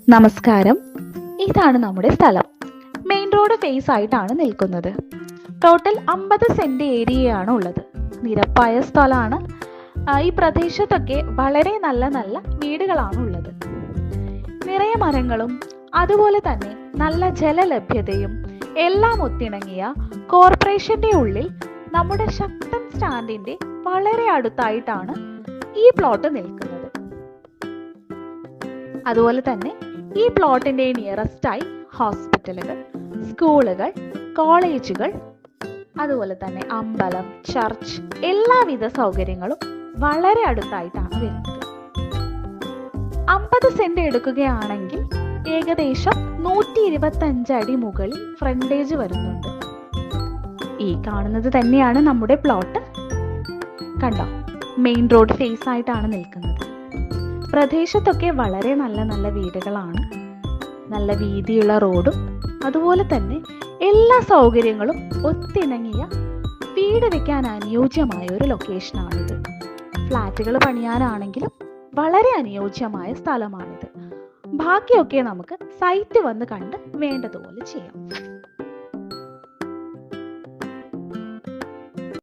നമസ്കാരം. ഇതാണ് നമ്മുടെ സ്ഥലം. മെയിൻ റോഡ് ഫേസ് ആയിട്ടാണ് നിൽക്കുന്നത്. ടോട്ടൽ 50 സെന്റ് ഏരിയയാണ് ഉള്ളത്. നിരപ്പായ സ്ഥലമാണ്. ഈ പ്രദേശത്തൊക്കെ വളരെ നല്ല നല്ല വീടുകളാണ് ഉള്ളത്. നിറയെ മരങ്ങളും അതുപോലെ തന്നെ നല്ല ജലലഭ്യതയും എല്ലാം ഒത്തിണങ്ങിയ കോർപ്പറേഷന്റെ ഉള്ളിൽ നമ്മുടെ ശക്തൻ സ്റ്റാൻഡിന്റെ വളരെ അടുത്തായിട്ടാണ് ഈ പ്ലോട്ട് നിൽക്കുന്നത്. അതുപോലെ തന്നെ ഈ പ്ലോട്ടിന്റെ നിയറസ്റ്റായി ഹോസ്പിറ്റലുകൾ, സ്കൂളുകൾ, കോളേജുകൾ, അതുപോലെ തന്നെ അമ്പലം, ചർച്ച്, എല്ലാവിധ സൗകര്യങ്ങളും വളരെ അടുത്തായിട്ടാണ് വരുന്നത്. 50 സെന്റ് എടുക്കുകയാണെങ്കിൽ ഏകദേശം 125 അടി മുകളിൽ ഫ്രണ്ടേജ് വരുന്നുണ്ട്. ഈ കാണുന്നത് തന്നെയാണ് നമ്മുടെ പ്ലോട്ട്. കണ്ടോ, മെയിൻ റോഡ് ഫേസ് ആയിട്ടാണ് നിൽക്കുന്നത്. പ്രദേശത്തൊക്കെ വളരെ നല്ല നല്ല വീടുകളാണ്. നല്ല വീതിയുള്ള റോഡും അതുപോലെ തന്നെ എല്ലാ സൗകര്യങ്ങളും ഒത്തിണങ്ങിയ വീട് വെക്കാൻ അനുയോജ്യമായ ഒരു ലൊക്കേഷനാണിത്. ഫ്ലാറ്റുകൾ പണിയാനാണെങ്കിലും വളരെ അനുയോജ്യമായ സ്ഥലമാണിത്. ബാക്കിയൊക്കെ നമുക്ക് സൈറ്റ് വന്ന് കണ്ട് വേണ്ടതുപോലെ ചെയ്യാം.